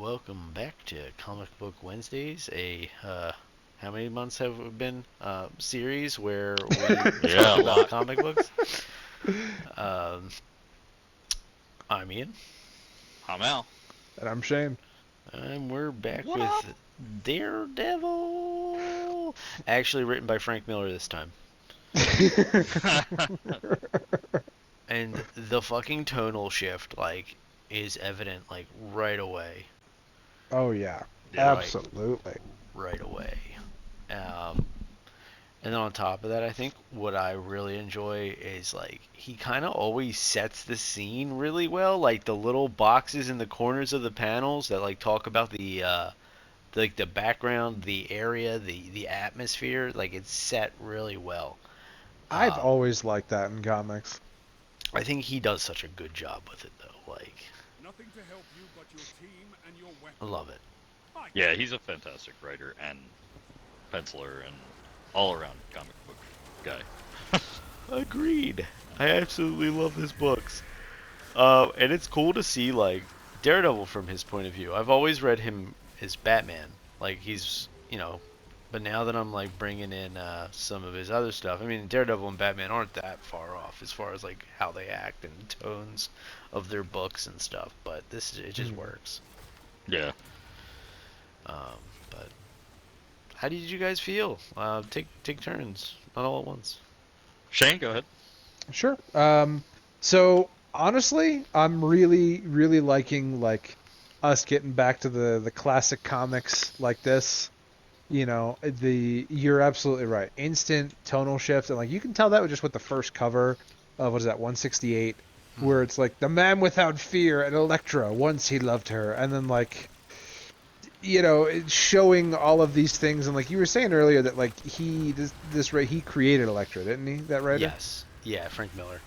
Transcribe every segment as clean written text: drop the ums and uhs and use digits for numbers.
welcome back to Comic Book Wednesdays, how many months have it been? Series where we Yeah, talk a about lot. comic books. Um, I'm Ian, I'm Al. And I'm Shane. and we're back What up? with Daredevil. Actually written by Frank Miller this time. And the fucking tonal shift, is evident, right away. Oh yeah, Yeah. Right, absolutely. right away. Um, And then on top of that, I think what I really enjoy is he kind of always sets the scene really well. Like the little boxes in the corners of the panels that talk about the background, the area, the atmosphere. Like it's set really well. I've Um, always liked that in comics. I think he does such a good job with it though. Nothing to help you but your team and your I weapon. love it. Fight! Yeah, he's a fantastic writer and penciler and all around comic book guy. Agreed. I absolutely love his books. And it's cool to see Daredevil from his point of view. I've always read him as Batman, but now that I'm bringing in some of his other stuff, I mean Daredevil and Batman aren't that far off as far as how they act and tones of their books and stuff. But it just Mhm. works. Yeah. But how did you guys feel? Take turns, not all at once. Shane, go ahead. Sure. So honestly, I'm really liking us getting back to the classic comics like this. You're absolutely right. Instant tonal shift, and you can tell that just with the first cover of what is that 168, where Mm-hmm. it's like the man without fear and Elektra once he loved her, and then it's showing all of these things, and like you were saying earlier that he created Elektra, didn't he? That writer? Yes, yeah, Frank Miller.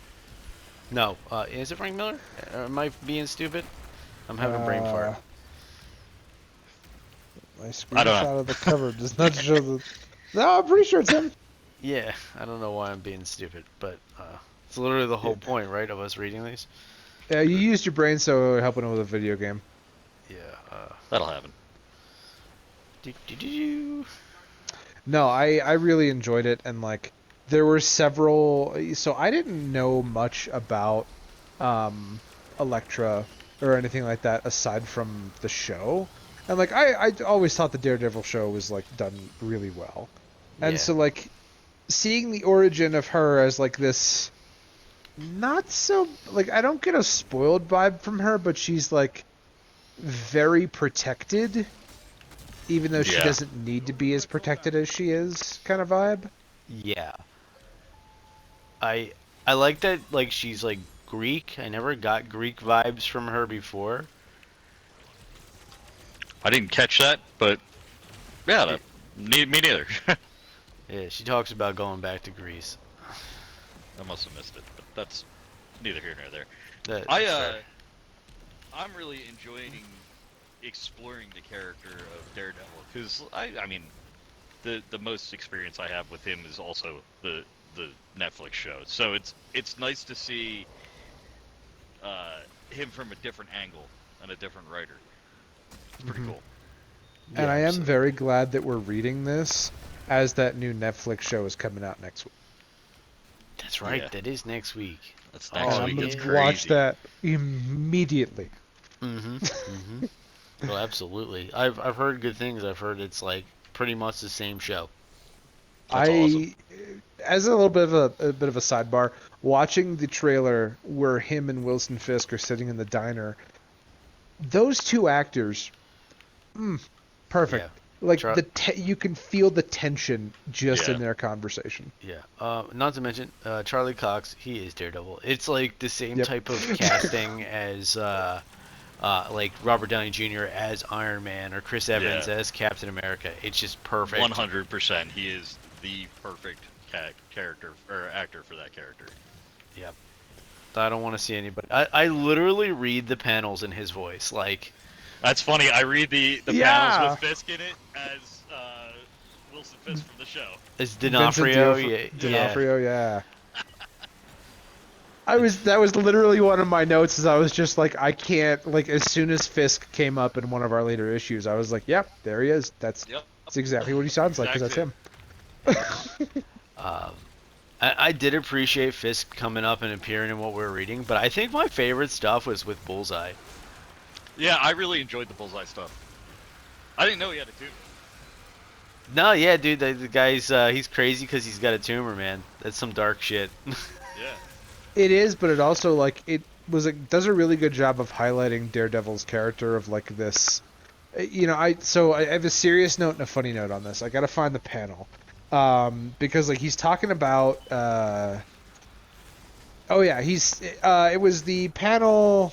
No, is it Frank Miller? Am I being stupid? I'm having a brain fart. Uh, my I don't know. screenshot of the cover does not show the. No, I'm pretty sure it's him. Yeah, I don't know why I'm being stupid, but it's literally the Yeah. whole point, right, of us reading these. Yeah, you used your brain, so helping with a video game. Yeah. That'll happen. Do, do, do, do. No, I really enjoyed it, and there were several. So I didn't know much about um Elektra or anything like that aside from the show, and I always thought the Daredevil show was done really well, and Yeah. so seeing the origin of her as this not so I don't get a spoiled vibe from her, but she's very protected, even though she Yeah. doesn't need to be as protected as she is, kind of vibe. Yeah. I like that. She's Greek. I never got Greek vibes from her before. I didn't catch that, but yeah, It, me neither. yeah. She talks about going back to Greece. I must have missed it, but that's neither here nor there. I That's fair. I'm really enjoying exploring the character of Daredevil because I mean the most experience I have with him is also the Netflix show. So it's nice to see him from a different angle and a different writer. It's pretty Hmm. cool. And Yeah, I am very absolutely. glad that we're reading this as that new Netflix show is coming out next week. That's right. Yeah, That is next week. that's And next Oh I'm week. going It's to yeah. watch crazy. that immediately. Mhm. Mhm. Oh, absolutely. I've heard good things. I've heard it's pretty much the same show. That's awesome. I, as a little bit of a sidebar, watching the trailer where him and Wilson Fisk are sitting in the diner, those two actors, mm, perfect. Yeah. Char- You can feel the tension just in Yeah, their conversation. yeah. Not to mention Charlie Cox. He is Daredevil. It's the same Yep. type of casting as Robert Downey Jr. as Iron Man or Chris Evans yeah, as Captain America. It's just perfect. 100%. He is the perfect character or actor for that character. Yep. I don't want to see anybody. I literally read the panels in his voice. That's funny. I read the panels with Yeah. Fisk in it as Wilson Fisk from the show. As Vincent D'Onofrio. Yeah. Yeah. D'Onofrio, yeah. That was literally one of my notes. Is I was just like, I can't, like, as soon as Fisk came up in one of our later issues, I was like, yep, there he is. Yep. That's exactly what he sounds like, because that's Exactly. him. Um, I did appreciate Fisk coming up and appearing in what we were reading, but I think my favorite stuff was with Bullseye. Yeah, I really enjoyed the Bullseye stuff. I didn't know he had a tumor. No, yeah, dude, the guy's he's crazy because he's got a tumor, man. That's some dark shit. Yeah. It is, but it also, like, does a really good job of highlighting Daredevil's character of, like, this. I have a serious note and a funny note on this. I gotta find the panel, because, like, he's talking about. Oh yeah, it was the panel.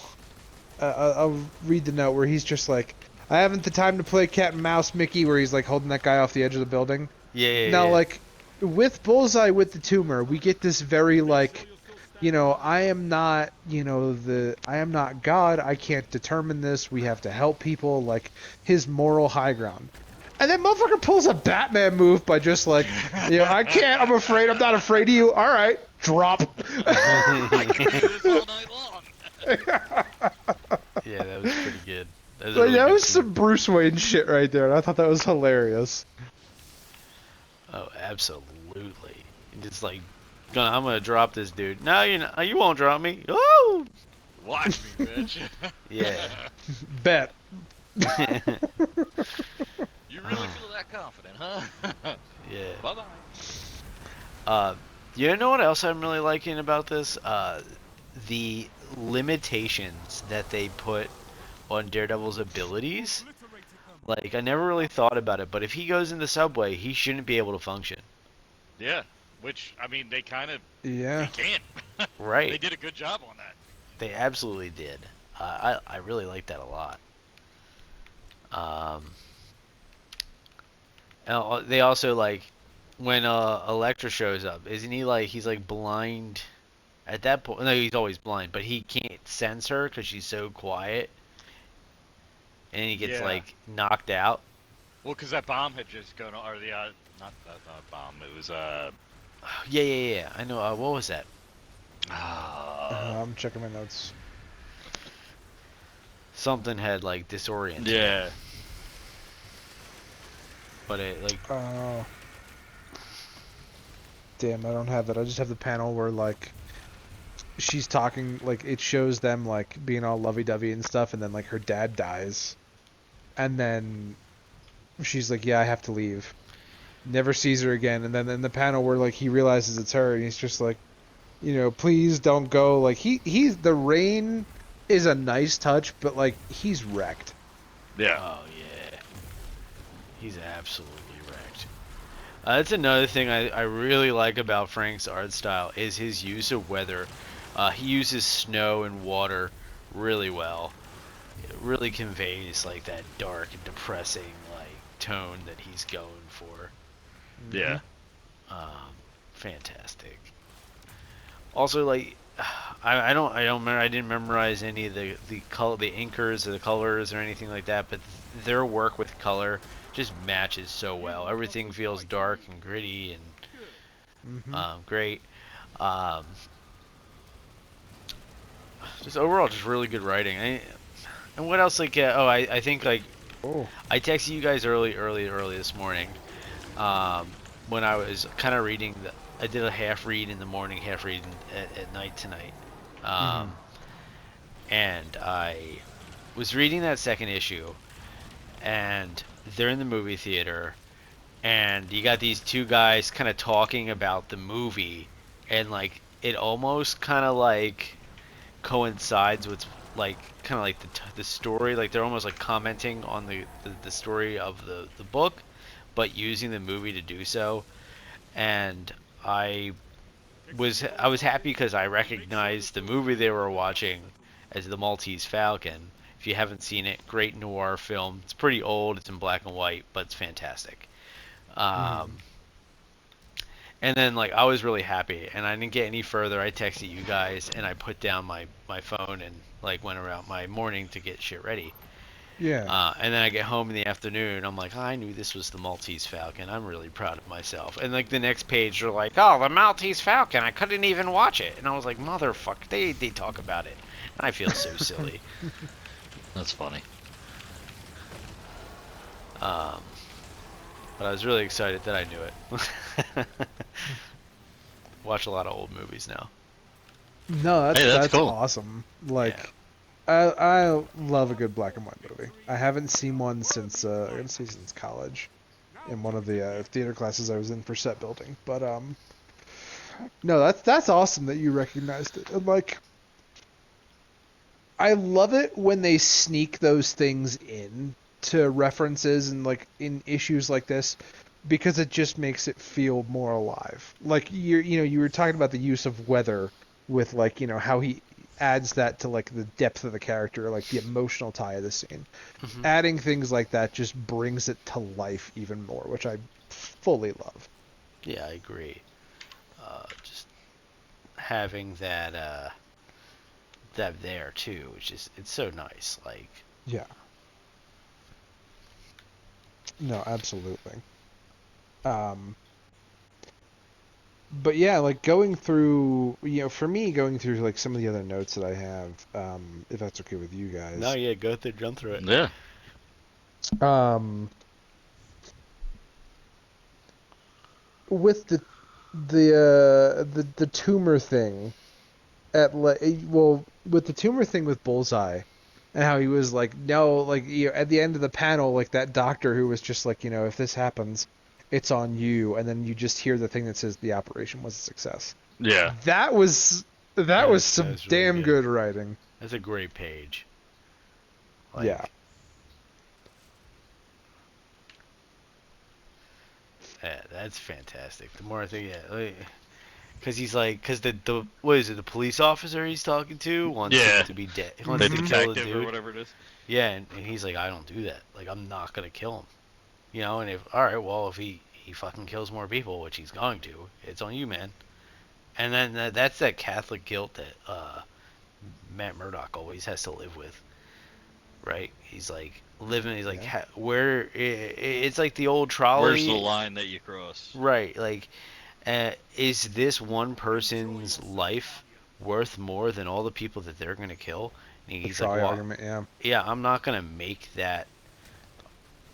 I'll read the note where he's just like, I haven't the time to play cat and mouse, Mickey, where he's like holding that guy off the edge of the building. Yeah, Now, yeah, like, with Bullseye with the tumor, we get this very, like, I am not, I am not God. I can't determine this. We have to help people. Like, his moral high ground. And then motherfucker pulls a Batman move by just like, I can't. I'm afraid. I'm not afraid of you. All right, drop. I can do this all night long. yeah, that was pretty good. That was a Like, really that good was scene. some Bruce Wayne shit right there, and I thought that was hilarious. Oh, absolutely. And just like, I'm gonna drop this dude. No, you won't drop me. Oh, Watch me, bitch. yeah. Bet. You really feel that confident, huh? Yeah. Bye bye. You know what else I'm really liking about this? The limitations that they put on Daredevil's abilities. Like, I never really thought about it, but if he goes in the subway, he shouldn't be able to function. Yeah, which I mean, they kind of Yeah. they can. Right. They did a good job on that. They absolutely did. I really like that a lot. They also, like, when Elektra shows up, isn't he like, he's like blind at that point? No, he's always blind, but he can't sense her because she's so quiet, and he gets Yeah. like knocked out. Well, because that bomb had just gone, or the not bomb. It was Yeah. I know. What was that? I'm checking my notes. Something had like disoriented him, yeah. but it like Oh. Damn, I don't have it. I just have the panel where, like, she's talking, like, it shows them, like, being all lovey-dovey and stuff, and then, like, her dad dies. And then she's like, yeah, I have to leave. Never sees her again. And then in the panel where, like, he realizes it's her, and he's just like, please don't go. Like, the rain is a nice touch, but, like, he's wrecked. Yeah. oh yeah, he's absolutely wrecked. That's another thing I really like about Frank's art style is his use of weather. He uses snow and water really well. It really conveys like that dark and depressing like tone that he's going for. Yeah. Fantastic. Also, like, I don't remember. I didn't memorize any of the color, the inkers or the colors or anything like that. But their work with color just matches so well. Everything feels dark and gritty and great. Um, just overall, just really good writing. And what else? Like, I think like Oh. I texted you guys early this morning. When I was kind of reading I did a half read in the morning, half read at night tonight. And I was reading that second issue, and they're in the movie theater, and you got these two guys kind of talking about the movie, and like it almost kind of like coincides with like kind of like the story, like they're almost like commenting on the story of the book, but using the movie to do so. And I was happy because I recognized the movie they were watching as The Maltese Falcon. If you haven't seen it, great noir film. It's pretty old. It's in black and white, but it's fantastic. And then like I was really happy, and I didn't get any further. I texted you guys, and I put down my phone and like went around my morning to get shit ready. Yeah. And then I get home in the afternoon. I'm like, oh, I knew this was the Maltese Falcon. I'm really proud of myself. And like the next page, they're like, oh, the Maltese Falcon. I couldn't even watch it. And I was like, motherfucker, they talk about it. And I feel so silly. That's funny. But I was really excited that I knew it. Watch a lot of old movies now. No, Hey, that's that's cool. awesome. Yeah. Like, I love a good black and white movie. I haven't seen one since I'm gonna say since college, in one of the theater classes I was in for set building. But no, that's awesome that you recognized it. And like, I love it when they sneak those things in to references and like in issues like this, because it just makes it feel more alive. Like you were talking about the use of weather with like, how he adds that to like the depth of the character, like the emotional tie of the scene. Hmm. Adding things like that just brings it to life even more, which I fully love. Yeah, I agree. Just having that there too, which is it's so nice. Like, Yeah. No, absolutely. Um, but yeah, like going through, for me, going through like some of the other notes that I have, if that's okay with you no, guys. yeah, go through, jump through it. Yeah. Um, with the tumor thing with the tumor thing with Bullseye, and how he was like, no, like, at the end of the panel, like that doctor who was just like, if this happens, it's on you, and then you just hear the thing that says the operation was a success. Yeah. That was some That's really damn good. good writing. That's a great page. Like, Yeah. yeah, that's fantastic. The more I think, yeah, because he's like, because the what is it? The police officer he's talking to wants him Yeah. to be dead. He wants The to Mhm. kill the detective or dude. whatever it is. Yeah, and he's like, I don't do that. Like, I'm not gonna kill him. And if all right, well, if he fucking kills more people, which he's going to, it's on you, man. And then that's that Catholic guilt that Matt Murdock always has to live with, right? He's like living. He's like, Yeah. where it's like the old Where's the trolley, line that you cross? right? Like, is this one person's life worth more than all the people that they're gonna kill? And The he's like, trolley well, argument, yeah. yeah, I'm not gonna make that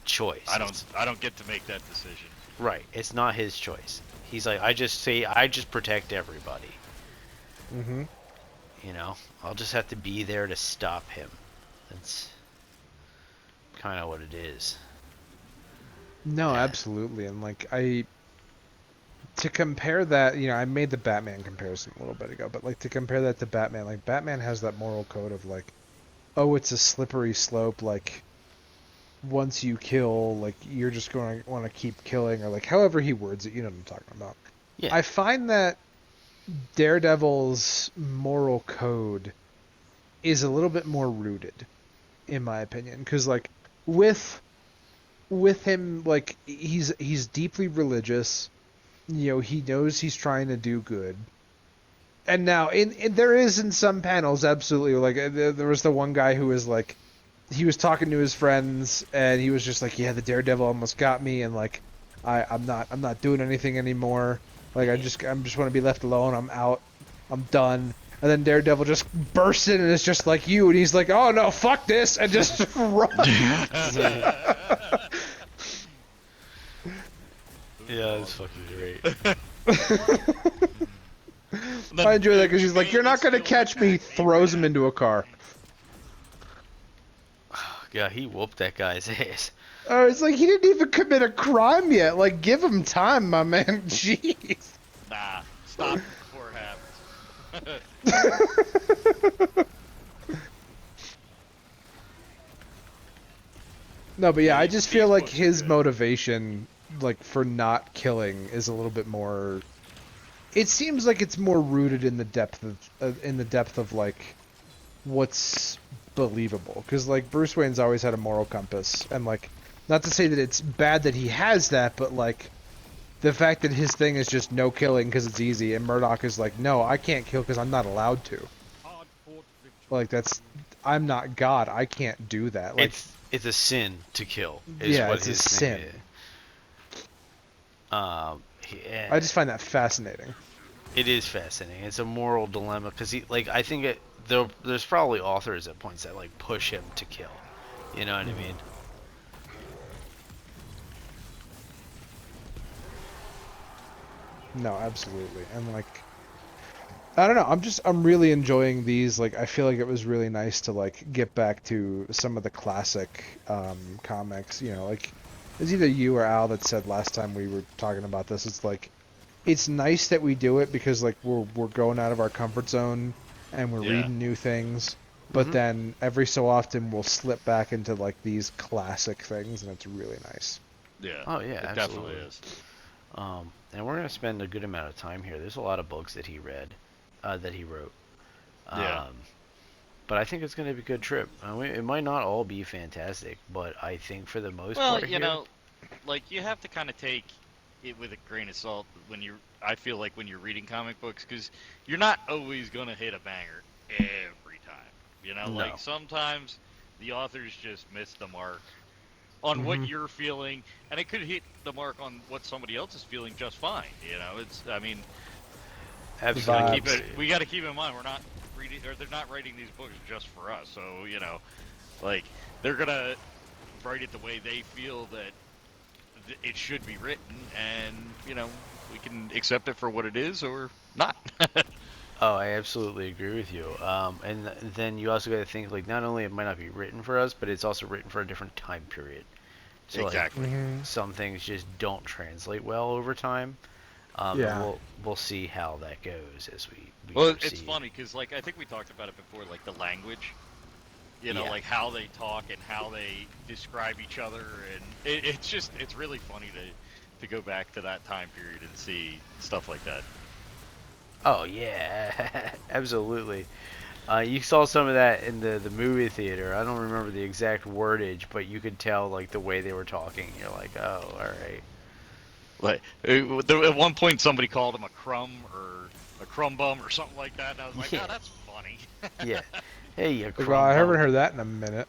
choice. I don't get to make that decision. Right. It's not his choice. He's like, I just protect everybody. Mhm. I'll just have to be there to stop him. That's kind of what it is. No, Yeah. absolutely. And like to compare that, I made the Batman comparison a little bit ago, but like to compare that to Batman, like Batman has that moral code of like, oh, it's a slippery slope, like once you kill, like you're just going to want to keep killing, or like however he words it, you know what I'm talking about. Yeah. I find that Daredevil's moral code is a little bit more rooted, in my opinion, because like with him, like he's deeply religious. He knows he's trying to do good. And now, there is in some panels, absolutely, like there was the one guy who was like, he was talking to his friends, and he was just like, yeah, the Daredevil almost got me, and like, I'm not doing anything anymore. Like I'm just want to be left alone. I'm out. I'm done. And then Daredevil just bursts in and is just like you, and he's like, oh no, fuck this, and just runs. Yeah, it's fucking great. I enjoy that because she's like, you're not gonna catch me. Throws him into a car. Yeah, he whooped that guy's ass. Oh, it's like he didn't even commit a crime yet. Like, give him time, my man. Jeez. Nah, stop it before it happens. No, but yeah, I He's- just he's feel like pushing his good. motivation, like for not killing, is a little bit more. It seems like it's more rooted in the depth of like what's believable. Because like Bruce Wayne's always had a moral compass, and like, not to say that it's bad that he has that, but like the fact that his thing is just no killing because it's easy, and Murdoch is like, no, I can't kill because I'm not allowed to. Hard-fought victory. Like I'm not God. I can't do that. Like, It's a sin to kill, is Yeah, what it's a his thing sin. is. I just find that fascinating. It is fascinating. It's a moral dilemma because I think there's probably authors at points that like push him to kill. You know what I mean? No, absolutely. And like I don't know, I'm really enjoying these. Like I feel like it was really nice to like get back to some of the classic comics, like it's either you or Al that said last time we were talking about this. It's like it's nice that we do it because like we're going out of our comfort zone and we're Yeah. reading new things. But Hmm. then every so often we'll slip back into like these classic things and it's really nice. Yeah. Oh yeah, It definitely absolutely. is. And we're gonna spend a good amount of time here. There's a lot of books that he read, that he wrote. Yeah. Um, but I think it's gonna be a good trip. It might not all be fantastic, but I think for the most Well, part here, like you have to kind of take it with a grain of salt when you. I feel like when you're reading comic books, because you're not always gonna hit a banger every time. Like no. sometimes the authors just miss the mark on what Hmm. you're feeling, and it could hit the mark on what somebody else is feeling just fine. I mean, The we gotta keep vibes. it. We gotta keep in mind we're not reading, or they're not writing these books just for us. So like they're gonna write it the way they feel that it should be written, and we can accept it for what it is or not. Oh, I absolutely agree with you. Then you also got to think like not only it might not be written for us, but it's also written for a different time period. So like Exactly. Hmm. some things just don't translate well over time. And Yeah. we'll see how that goes as we Well, it's proceed. funny because like I think we talked about it before, like the language. Yeah. Like how they talk and how they describe each other, and it's really funny to go back to that time period and see stuff like that. Oh yeah, absolutely. You saw some of that in the movie theater. I don't remember the exact wordage, but you could tell like the way they were talking. You're like, oh, all right. Like at one point, somebody called him a crumb or a crumb bum or something like that, and I was like, Yeah, oh, that's funny. yeah. Hey, you Like, well, crumb I haven't bum. heard that in a minute.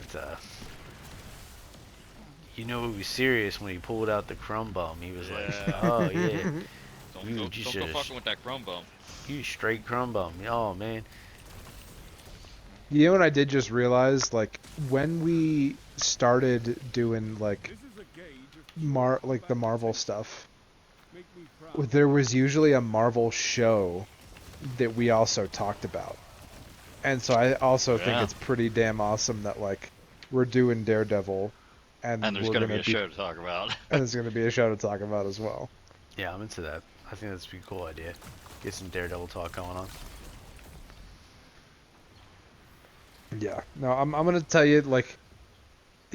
It's, you know he was serious when he pulled out the crumb bum. He was like, Yeah. oh yeah, Don't you go just don't should go have, fucking with that crumb bum. you straight crumb bum. Oh man. You know what I did just realize? Like when we started doing like This is a gauge of pure like the combat Marvel potential. stuff, Make me proud. there was usually a Marvel show that we also talked about. And so I also think Yeah. it's pretty damn awesome that like we're doing Daredevil And and there's we're gonna going be to a be show to talk about. and there's going to be a show to talk about as well. Yeah, I'm into that. I think that's a pretty cool idea. Get some Daredevil talk going on. Yeah. No, I'm going to tell you like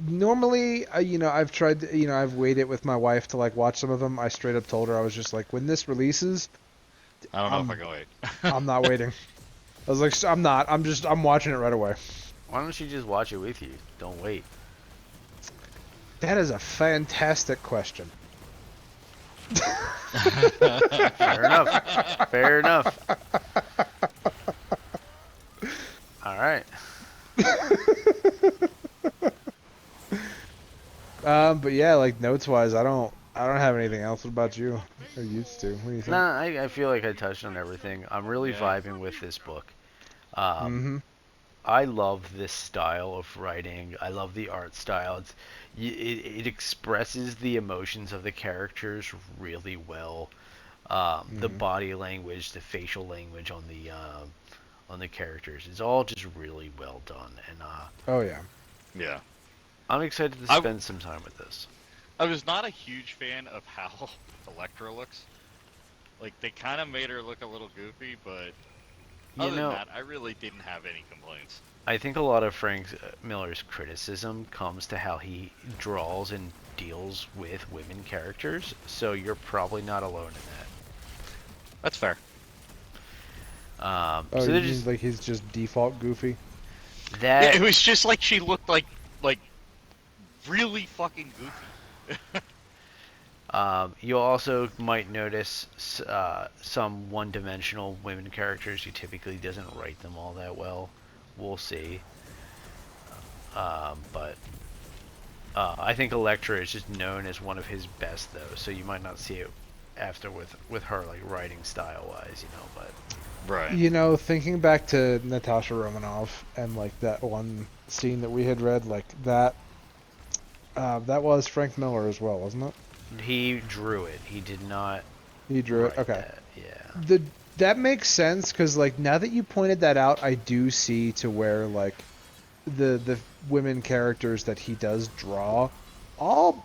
normally I've tried to, I've waited with my wife to like watch some of them. I straight up told her I was just like when this releases, I don't know if I I'm can wait. I'm not waiting. I was like I'm not. I'm watching it right away. Why don't you just watch it with you? Don't wait. That is a fantastic question. Fair enough. Fair enough. All right. But yeah, like notes wise, I don't have anything else. What about you? Or used to? What do you think? Nah, I feel like I touched on everything. I'm really Yeah. vibing with this book. Um, Mm-hmm. I love this style of writing. I love the art style. It expresses the emotions of the characters really well. The Mm-hmm. body language, the facial language on the characters, it's all just really well done. And Oh yeah. Yeah. I'm excited to I spend some time with this. I was not a huge fan of how Elektra looks. Like they kind of made her look a little goofy, but You other than know, that, I really didn't have any complaints. I think a lot of Frank Miller's criticism comes to how he draws and deals with women characters, so you're probably not alone in That's fair. that. Oh, So you they're mean just like he's just default goofy? Yeah, that. it was just like she looked like really fucking goofy. You also might notice some one-dimensional women characters. He typically doesn't write them all that well. We'll see. But I think Elektra is just known as one of his best, though. So you might not see it after with her like writing style wise, you know. But Right. You know, thinking back to Natasha Romanoff and like that one scene that we had read, like that was Frank Miller as well, wasn't it? he drew it. He did not He drew it. write Okay. that. Yeah. That makes sense because like now that you pointed that out, I do see to where like the women characters that he does draw all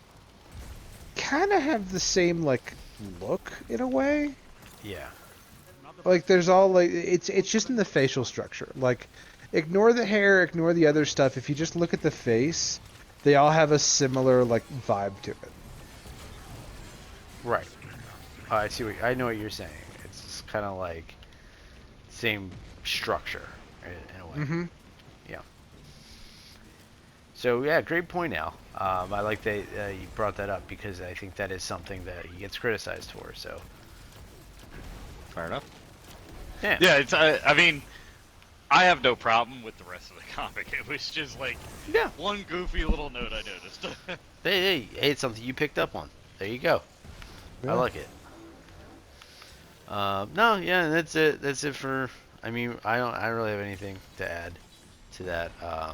kind of have the same like look in a way. Yeah. Like there's all like it's just in the facial structure. Like ignore the hair, ignore the other stuff. If you just look at the face, they all have a similar like vibe to it. Right. I see. I know what you're saying. It's kind of like same structure in a way. Mm-hmm. Yeah. So yeah, great point, Al. I like that you brought that up because I think that is something that he gets criticized for. So Fair enough. yeah. Yeah, it's. I mean, I have no problem with the rest of the comic. It was just like Yeah. one goofy little note I noticed. Hey, it's something you picked up on. There you go. I Yeah. like it. No, yeah, that's it. That's it for. I mean, I don't really have anything to add to that.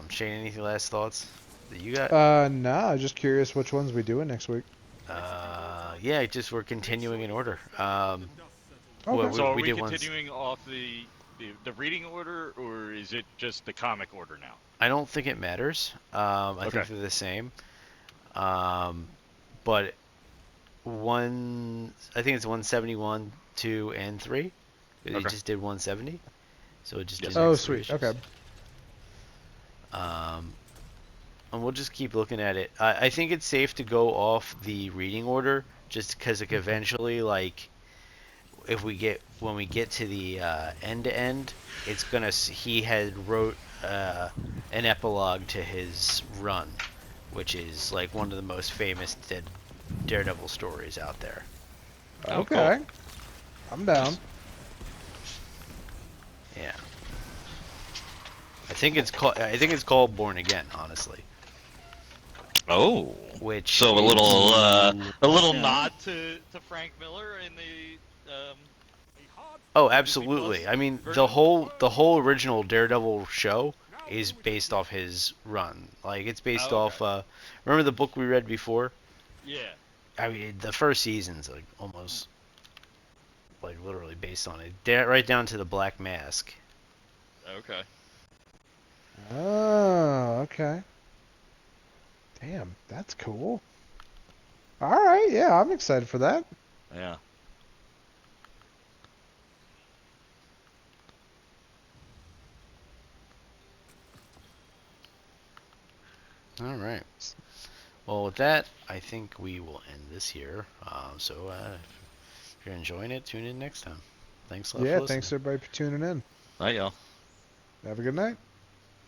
Shane, any last thoughts that you got? No, just curious which ones we doing next week. Yeah, just we're continuing in order. Well, Okay. So are we we did once. continuing off the reading order, or is it just the comic order now? I don't think it matters. I Okay. think they're the same. But I think it's 171, 2, and 3. It Okay. just did 170, so it just did Yes. the Oh, next three sweet. Okay. issues. Um, and we'll just keep looking at it. I think it's safe to go off the reading order, just because like eventually, like if we get when we get to the end to end, it's gonna. He had wrote an epilogue to his run, which is like one of the most famous Daredevil stories out there. Oh, cool. Okay. I'm down. Yeah. I think it's called Born Again, honestly. Oh. Which So is a little nod to Frank Miller in the oh, Disney Plus absolutely. I mean, the version. whole original Daredevil show is based off his run. Like it's based Oh, okay. off remember the book we read before? Yeah. I mean, the first season's like almost like literally based on it. Right down to the Black Mask. Okay. Oh, okay. Damn, that's cool. All right, yeah, I'm excited for that. Yeah. All right. Well, with that, I think we will end this here. So if you're enjoying it, tune in next time. Thanks a lot for Yeah, listening. thanks everybody for tuning in. Night, y'all. Have a good night.